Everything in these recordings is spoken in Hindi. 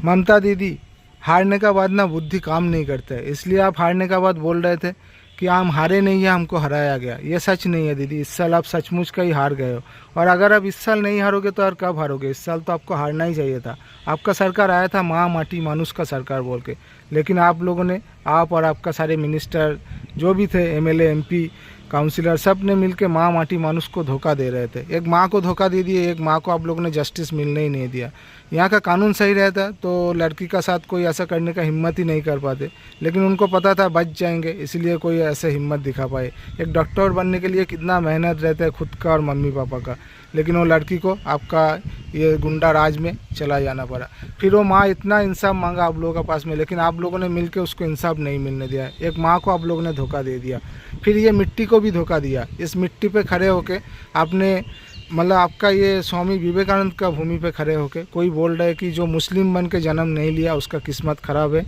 ममता दीदी, हारने के बाद ना बुद्धि काम नहीं करता है, इसलिए आप हारने के बाद बोल रहे थे कि हम हारे नहीं है, हमको हराया गया। ये सच नहीं है दीदी, इस साल आप सचमुच का ही हार गए हो। और अगर आप इस साल नहीं हारोगे तो और कब हारोगे? इस साल तो आपको हारना ही चाहिए था। आपका सरकार आया था माँ माटी मानुष का सरकार बोल के, लेकिन आप लोगों ने, आप और आपका सारे मिनिस्टर जो भी थे, एमएलए एमपी काउंसिलर, सब ने मिलकर माँ माटी मानुष को धोखा दे रहे थे। एक माँ को धोखा दे दिए, एक माँ को आप लोगों ने जस्टिस मिलने ही नहीं दिया। यहाँ का कानून सही रहता तो लड़की का साथ कोई ऐसा करने का हिम्मत ही नहीं कर पाते, लेकिन उनको पता था बच जाएंगे, इसलिए कोई ऐसे हिम्मत दिखा पाए। एक डॉक्टर बनने के लिए कितना मेहनत रहता है खुद का और मम्मी पापा का, लेकिन वो लड़की को आपका ये गुंडा राज में चला जाना पड़ा। फिर वो माँ इतना इंसाफ मांगा आप लोगों के पास में, लेकिन आप लोगों ने मिलकर उसको इंसाफ नहीं मिलने दिया। एक माँ को आप लोगों ने धोखा दे दिया, फिर ये मिट्टी को भी धोखा दिया। इस मिट्टी पे खड़े होके आपने, मतलब आपका ये स्वामी विवेकानंद का भूमि पे खड़े होके कोई बोल रहा है कि जो मुस्लिम बन के जन्म नहीं लिया उसका किस्मत ख़राब है।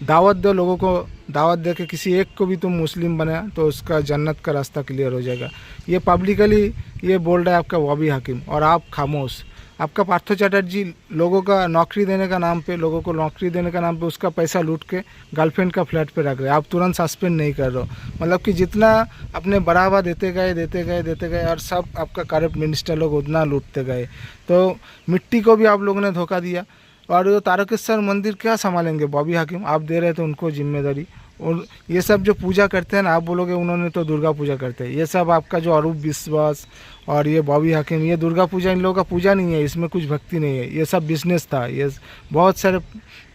दावत दो लोगों को, दावत दे के किसी एक को भी तुम मुस्लिम बना तो उसका जन्नत का रास्ता क्लियर हो जाएगा। ये पब्लिकली ये बोल रहा है आपका बॉबी हाकिम, और आप खामोश। आपका पार्थो चैटर्जी लोगों का नौकरी देने का नाम पे, लोगों को नौकरी देने का नाम पे उसका पैसा लूट के गर्लफ्रेंड का फ्लैट पे रख रहे हैं। आप तुरंत सस्पेंड नहीं कर रहे हो। मतलब कि जितना अपने बढ़ावा देते गए और सब आपका करप्ट मिनिस्टर लोग उतना लूटते गए। तो मिट्टी को भी आप लोगों ने धोखा दिया। और वो तारकेश्वर मंदिर क्या संभालेंगे बॉबी हाकिम? आप दे रहे थे उनको जिम्मेदारी। और ये सब जो पूजा करते हैं ना, आप बोलोगे उन्होंने तो दुर्गा पूजा करते हैं। ये सब आपका जो अरूप विश्वास और ये बॉबी हाकिम, ये दुर्गा पूजा इन लोगों का पूजा नहीं है, इसमें कुछ भक्ति नहीं है। ये सब बिजनेस था, ये बहुत सारे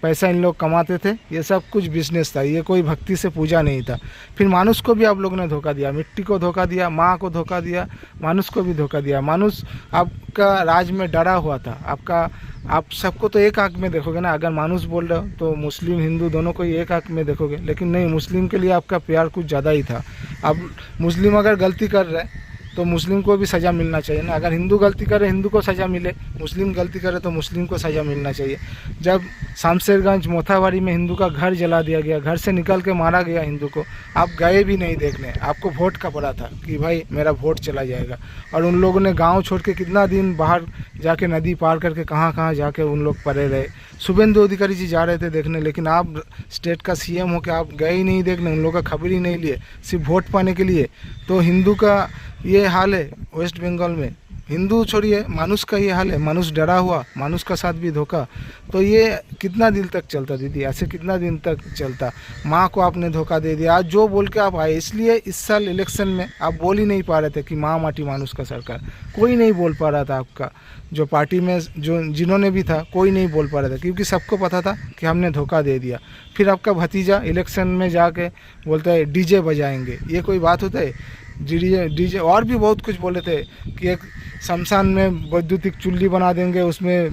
पैसा इन लोग कमाते थे, ये सब कुछ बिजनेस था, ये कोई भक्ति से पूजा नहीं था। फिर मानुष को भी आप लोगों ने धोखा दिया, मिट्टी को धोखा दिया, माँ को धोखा दिया, मानुष को भी धोखा दिया। मानुष आपका राज में डरा हुआ था। आपका, आप सबको तो एक आंख में देखोगे ना। अगर मानुष बोल रहे हो तो मुस्लिम हिंदू दोनों को ही एक आंख में देखोगे, लेकिन नहीं, मुस्लिम के लिए आपका प्यार कुछ ज़्यादा ही था। अब मुस्लिम अगर गलती कर रहे हैं तो मुस्लिम को भी सज़ा मिलना चाहिए ना। अगर हिंदू गलती करे हिंदू को सज़ा मिले, मुस्लिम गलती करे तो मुस्लिम को सज़ा मिलना चाहिए। जब शामशेरगंज मोथाबाड़ी में हिंदू का घर जला दिया गया, घर से निकल के मारा गया हिंदू को, आप गए भी नहीं देखने। आपको वोट का पड़ा था कि भाई मेरा वोट चला जाएगा। और उन लोगों ने गाँव छोड़ के कितना दिन बाहर जाके नदी पार करके कहाँ कहाँ जाके उन लोग पड़े रहे। शुभेंदु अधिकारी जी जा रहे थे देखने, लेकिन आप स्टेट का सीएम हो के आप गए ही नहीं देखने, उन लोगों का खबर ही नहीं लिए, सिर्फ वोट पाने के लिए। तो हिंदू का ये हाल है वेस्ट बंगाल में। हिंदू छोड़िए, मानुष का ये हाल है। मानुष डरा हुआ, मानुष का साथ भी धोखा। तो ये कितना दिन तक चलता दीदी? ऐसे कितना दिन तक चलता? माँ को आपने धोखा दे दिया। आज जो बोल के आप आए, इसलिए इस साल इलेक्शन में आप बोल ही नहीं पा रहे थे कि माँ माटी मानुष का सरकार। कोई नहीं बोल पा रहा था आपका, जो पार्टी में जो जिन्होंने भी था कोई नहीं बोल पा रहा था, क्योंकि सबको पता था कि हमने धोखा दे दिया। फिर आपका भतीजा इलेक्शन में जाके बोलता है डीजे बजाएंगे। ये कोई बात होता है? डीजे और भी बहुत कुछ बोले थे कि एक शमशान में वैद्युतिक चुल्ली बना देंगे, उसमें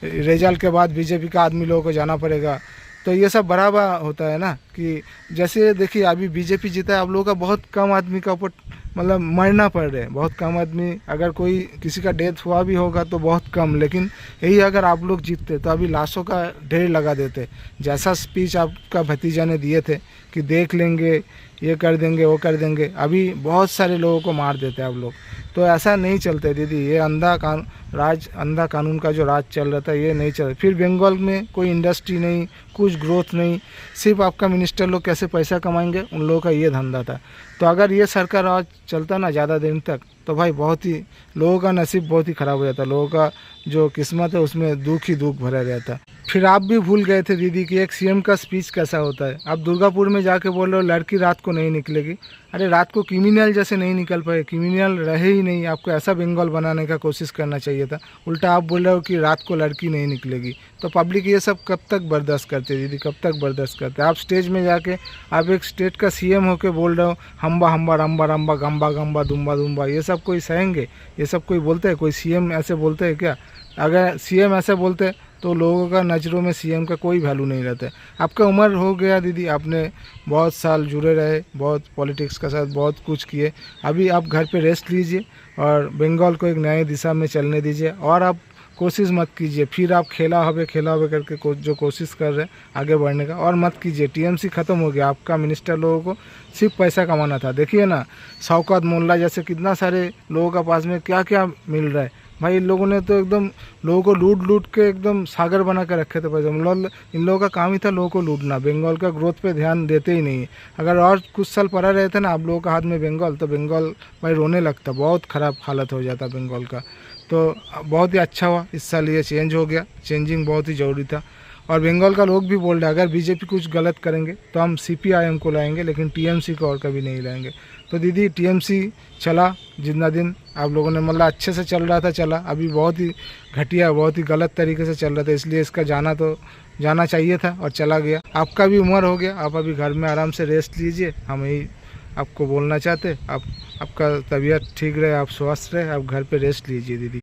रिजल्ट के बाद बीजेपी का आदमी लोगों को जाना पड़ेगा। तो ये सब बराबर होता है ना कि जैसे देखिए अभी बीजेपी जीता है, आप लोगों का बहुत कम आदमी का ऊपर मतलब मरना पड़ रहा है, बहुत कम आदमी। अगर कोई किसी का डेथ हुआ भी होगा तो बहुत कम, लेकिन यही अगर आप लोग जीतते तो अभी लाशों का ढेर लगा देते। जैसा स्पीच आपका भतीजा ने दिए थे कि देख लेंगे, ये कर देंगे, वो कर देंगे, अभी बहुत सारे लोगों को मार देते हैं आप लोग। तो ऐसा नहीं चलते दीदी, ये अंधा कानून का जो राज चल रहा था ये नहीं चल। फिर बंगाल में कोई इंडस्ट्री नहीं, कुछ ग्रोथ नहीं, सिर्फ आपका मिनिस्टर लोग कैसे पैसा कमाएंगे, उन लोगों का ये धंधा था। तो अगर ये सरकार आज चलता ना ज़्यादा दिन तक, तो भाई बहुत ही लोगों का नसीब बहुत ही ख़राब हो जाता। लोगों का जो किस्मत है उसमें दुख ही दुख भरा रहता। फिर आप भी भूल गए थे दीदी कि एक सीएम का स्पीच कैसा होता है। आप दुर्गापुर में जाके बोल रहे हो लड़की रात को नहीं निकलेगी। अरे रात को क्रिमिनल जैसे नहीं निकल पाए, क्रिमिनल रहे ही नहीं। आपको ऐसा बंगाल बनाने का कोशिश करना चाहिए था। उल्टा आप बोल रहे हो कि रात को लड़की नहीं निकलेगी। तो पब्लिक ये सब कब तक बर्दाश्त करते दीदी, कब तक बर्दाश्त करते? आप स्टेज में जाके आप एक स्टेट का सीएम होके बोल रहे हो हम्बा हम्बा रम्बा रम्बा गम्बा गम्बा दुम्बा दुम्बा। ये सब कोई सहेंगे? ये सब कोई बोलते है? कोई सीएम ऐसे बोलते है क्या? अगर सीएम ऐसे बोलते तो लोगों का नज़रों में सीएम का कोई वैल्यू नहीं रहता है। आपका उम्र हो गया दीदी, आपने बहुत साल जुड़े रहे, बहुत पॉलिटिक्स के साथ बहुत कुछ किए। अभी आप घर पे रेस्ट लीजिए और बंगाल को एक नई दिशा में चलने दीजिए। और आप कोशिश मत कीजिए फिर आप खेला होवे करके जो कोशिश कर रहे हैं आगे बढ़ने का, और मत कीजिए। टीएमसी ख़त्म हो गया। आपका मिनिस्टर लोगों को सिर्फ पैसा कमाना था। देखिए ना, शौकत मोल्ला जैसे कितना सारे लोगों का पास में क्या क्या मिल रहा है, भाई इन लोगों ने तो एकदम लोगों को लूट लूट के एकदम सागर बना के रखे थे पैसे। मतलब इन लोगों का काम ही था लोगों को लूटना, बंगाल का ग्रोथ पे ध्यान देते ही नहीं। अगर और कुछ साल पड़ा रहे थे ना आप लोगों का हाथ में बंगाल, तो बंगाल भाई रोने लगता, बहुत ख़राब हालत हो जाता बंगाल का। तो बहुत ही अच्छा हुआ इस साल ये चेंज हो गया, चेंजिंग बहुत ही ज़रूरी था। और बंगाल का लोग भी बोल रहे हैं अगर बीजेपी कुछ गलत करेंगे तो हम सीपीआईएम को लाएंगे, लेकिन टीएमसी को और कभी नहीं लाएंगे। तो दीदी टीएमसी चला जितना दिन आप लोगों ने मतलब अच्छे से चल रहा था चला, अभी बहुत ही घटिया बहुत ही गलत तरीके से चल रहा था, इसलिए इसका जाना चाहिए था और चला गया। आपका भी उम्र हो गया, आप अभी घर में आराम से रेस्ट लीजिए। हम यही आपको बोलना चाहते, आपका तबीयत ठीक रहे, आप स्वस्थ रहे, आप घर पे रेस्ट लीजिए दीदी।